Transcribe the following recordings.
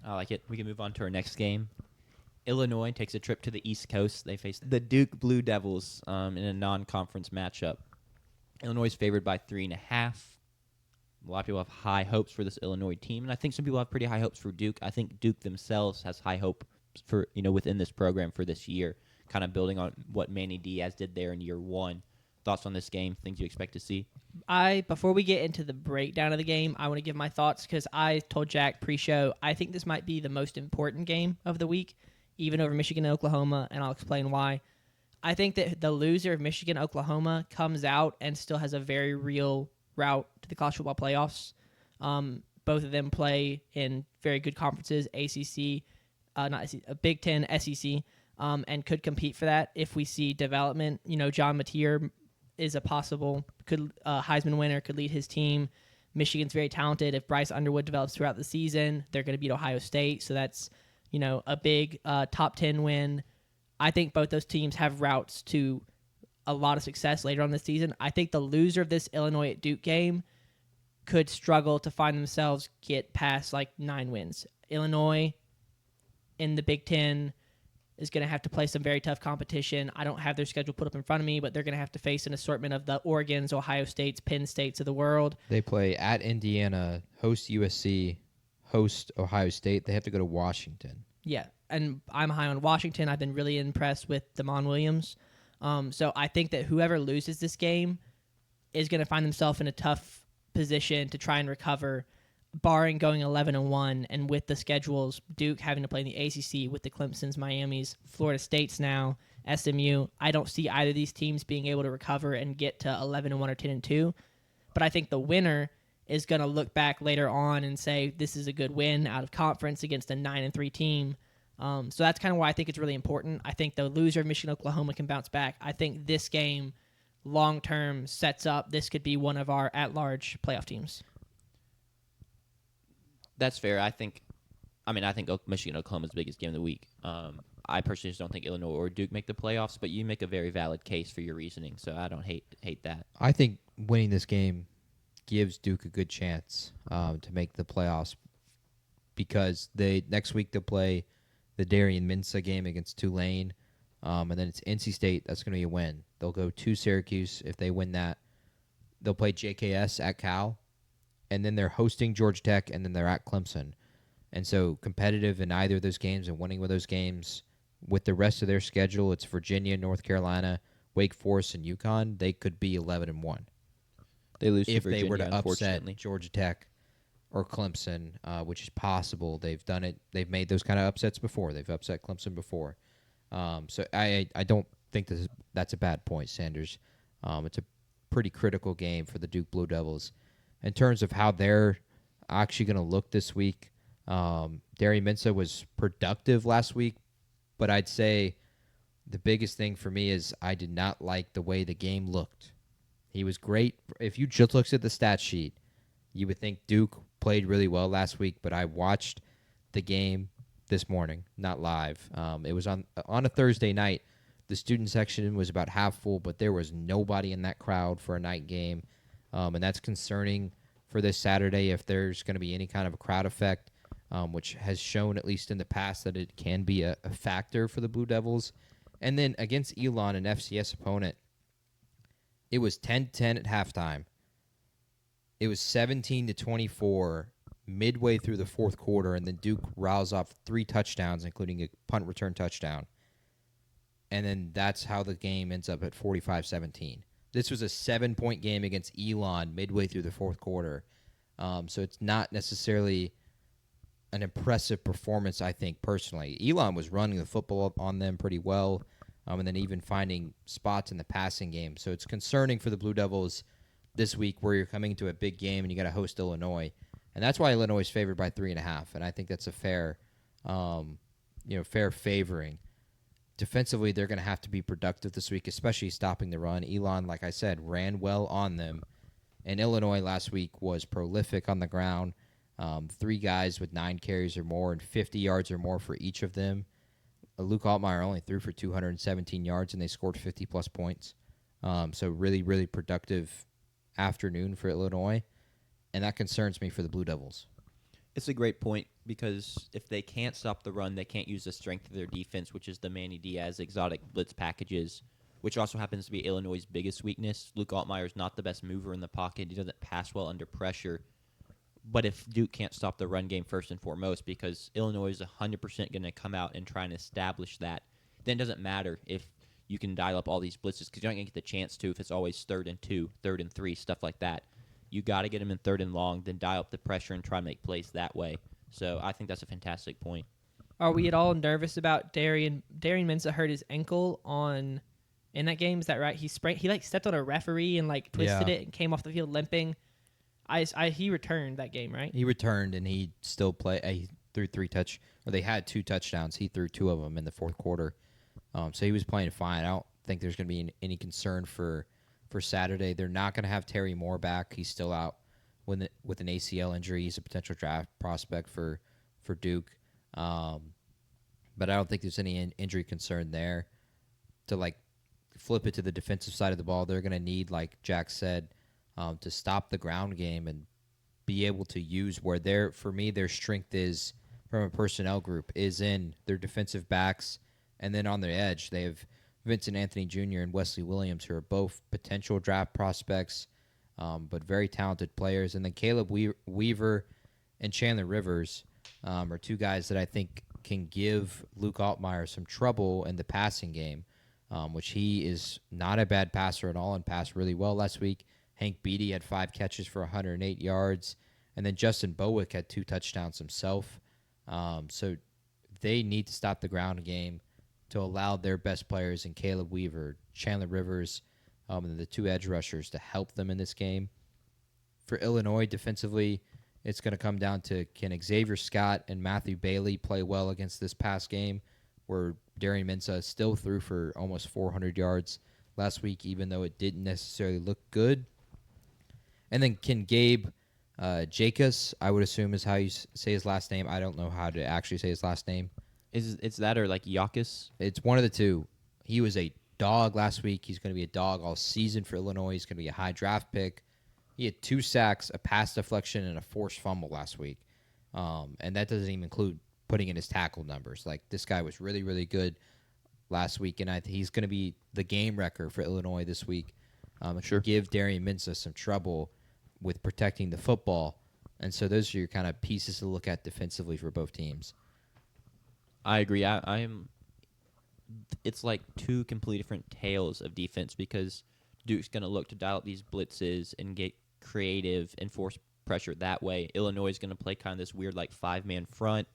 I like it. We can move on to our next game. Illinois takes a trip to the East Coast. They face the Duke Blue Devils in a non-conference matchup. Illinois is favored by 3.5. A lot of people have high hopes for this Illinois team, and I think some people have pretty high hopes for Duke. I think Duke themselves has high hope for within this program for this year, kind of building on what Manny Diaz did there in year one. Thoughts on this game? Things you expect to see? Before we get into the breakdown of the game, I want to give my thoughts because I told Jack pre-show I think this might be the most important game of the week, even over Michigan and Oklahoma, and I'll explain why. I think that the loser of Michigan-Oklahoma comes out and still has a very real route to the college football playoffs. Both of them play in very good conferences, ACC, not SEC, Big Ten, SEC, and could compete for that if we see development. John Mateer is a possible Heisman winner, could lead his team. Michigan's very talented. If Bryce Underwood develops throughout the season, they're going to beat Ohio State, so that's a big top 10 win. I think both those teams have routes to a lot of success later on this season. I think the loser of this Illinois at Duke game could struggle to find themselves get past 9 wins. Illinois in the Big Ten is going to have to play some very tough competition. I don't have their schedule put up in front of me, but they're going to have to face an assortment of the Oregons, Ohio States, Penn States of the world. They play at Indiana, host USC, host Ohio State. They have to go to Washington. Yeah, and I'm high on Washington. I've been really impressed with Damon Williams. So I think that whoever loses this game is going to find themselves in a tough position to try and recover, barring going 11-1, and with the schedules, Duke having to play in the ACC with the Clemsons, Miamis, Florida States now, SMU. I don't see either of these teams being able to recover and get to 11-1 or 10-2. But I think the winner is going to look back later on and say this is a good win out of conference against a 9-3 team. So that's kind of why I think it's really important. I think the loser of Michigan-Oklahoma can bounce back. I think this game long-term sets up this could be one of our at-large playoff teams. That's fair. I think Michigan Oklahoma's the biggest game of the week. I personally just don't think Illinois or Duke make the playoffs, but you make a very valid case for your reasoning, so I don't hate that. I think winning this game gives Duke a good chance to make the playoffs because next week they'll play the Darian Minsa game against Tulane, and then it's NC State. That's going to be a win. They'll go to Syracuse. If they win that, they'll play JKS at Cal, and then they're hosting Georgia Tech, and then they're at Clemson. And so competitive in either of those games and winning with those games, with the rest of their schedule, it's Virginia, North Carolina, Wake Forest, and UConn. They could be 11-1. They lose if to Virginia, they were to upset unfortunately. Georgia Tech or Clemson, which is possible. They've done it. They've made those kind of upsets before. They've upset Clemson before. So I don't think that's a bad point, Sanders. It's a pretty critical game for the Duke Blue Devils. In terms of how they're actually going to look this week, Darian Minsa was productive last week, but I'd say the biggest thing for me is I did not like the way the game looked. He was great. If you just looked at the stat sheet, you would think Duke played really well last week, but I watched the game this morning, not live. It was on a Thursday night. The student section was about half full, but there was nobody in that crowd for a night game, and that's concerning for this Saturday if there's going to be any kind of a crowd effect, which has shown, at least in the past, that it can be a factor for the Blue Devils. And then against Elon, an FCS opponent, it was 10-10 at halftime. It was 17-24 midway through the fourth quarter, and then Duke riles off 3 touchdowns, including a punt return touchdown. And then that's how the game ends up at 45-17. This was a 7-point game against Elon midway through the fourth quarter. So it's not necessarily an impressive performance, I think, personally. Elon was running the football on them pretty well, and then even finding spots in the passing game. So it's concerning for the Blue Devils this week where you're coming to a big game and you got to host Illinois. And that's why Illinois is favored by 3.5, and I think that's a fair favoring. Defensively, they're going to have to be productive this week, especially stopping the run. Elon, like I said, ran well on them. And Illinois last week was prolific on the ground. 3 guys with 9 carries or more and 50 yards or more for each of them. Luke Altmaier only threw for 217 yards, and they scored 50-plus points. So really, really productive afternoon for Illinois. And that concerns me for the Blue Devils. It's a great point because if they can't stop the run, they can't use the strength of their defense, which is the Manny Diaz exotic blitz packages, which also happens to be Illinois' biggest weakness. Luke Altmaier's not the best mover in the pocket. He doesn't pass well under pressure. But if Duke can't stop the run game first and foremost, because Illinois is 100% going to come out and try and establish that, then it doesn't matter if you can dial up all these blitzes because you're not going to get the chance to if it's always 3rd and 2, 3rd and 3, stuff like that. You got to get them in 3rd and long, then dial up the pressure and try and make plays that way. So I think that's a fantastic point. Are we at all nervous about Darian Mensah hurt his ankle in that game? Is that right? He stepped on a referee and twisted it and came off the field limping. He returned that game, right? He returned and he still played. He threw they had 2 touchdowns. He threw 2 of them in the 4th quarter. So he was playing fine. I don't think there's going to be any concern for Saturday. They're not going to have Terry Moore back. He's still out with an ACL injury. He's a potential draft prospect for Duke. But I don't think there's any injury concern there. To flip it to the defensive side of the ball, they're going to need, like Jack said, to stop the ground game and be able to use where their strength is from a personnel group is in their defensive backs, and then on their edge they have Vincent Anthony Jr. and Wesley Williams, who are both potential draft prospects, but very talented players. And then Caleb Weaver and Chandler Rivers are 2 guys that I think can give Luke Altmaier some trouble in the passing game, which he is not a bad passer at all and passed really well last week. Hank Beatty had 5 catches for 108 yards. And then Justin Bowick had 2 touchdowns himself. So they need to stop the ground game to allow their best players in Caleb Weaver, Chandler Rivers, and the 2 edge rushers to help them in this game. For Illinois defensively, it's going to come down to can Xavier Scott and Matthew Bailey play well against this past game, where Darian Mensah still threw for almost 400 yards last week, even though it didn't necessarily look good. And then can Gabe Jacobs, I would assume is how you say his last name. I don't know how to actually say his last name. It's that or Yakis? It's one of the 2. He was a dog last week. He's going to be a dog all season for Illinois. He's going to be a high draft pick. He had 2 sacks, a pass deflection, and a forced fumble last week. And that doesn't even include putting in his tackle numbers. This guy was really, really good last week, and he's going to be the game wrecker for Illinois this week. Sure. Give Darian Mensah some trouble with protecting the football. And so those are your kind of pieces to look at defensively for both teams. I agree. I am. It's like 2 completely different tales of defense because Duke's going to look to dial up these blitzes and get creative and force pressure that way. Illinois is going to play kind of this weird 5-man front,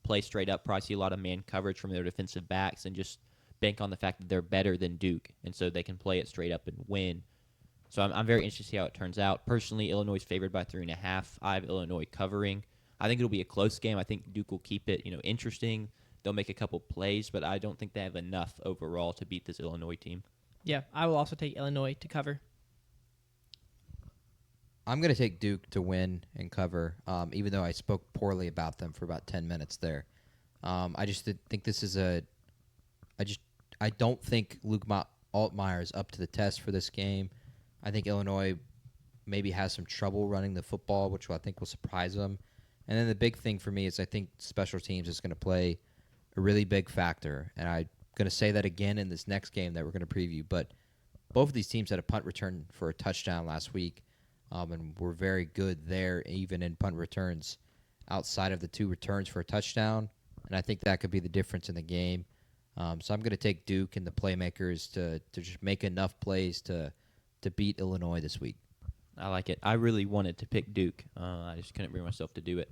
play straight up, probably see a lot of man coverage from their defensive backs, and just bank on the fact that they're better than Duke, and so they can play it straight up and win. So I'm very interested to see how it turns out. Personally, Illinois is favored by 3.5. I have Illinois covering. I think it'll be a close game. I think Duke will keep it, interesting. They'll make a couple plays, but I don't think they have enough overall to beat this Illinois team. Yeah, I will also take Illinois to cover. I'm going to take Duke to win and cover, even though I spoke poorly about them for about 10 minutes there. I just think this is I don't think Luke Altmaier is up to the test for this game. I think Illinois maybe has some trouble running the football, which I think will surprise them. And then the big thing for me is I think special teams is going to play a really big factor. And I'm going to say that again in this next game that we're going to preview. But both of these teams had a punt return for a touchdown last week, and were very good there, even in punt returns outside of the 2 returns for a touchdown. And I think that could be the difference in the game. So I'm going to take Duke and the playmakers to just make enough plays to beat Illinois this week. I like it. I really wanted to pick Duke. I just couldn't bring myself to do it.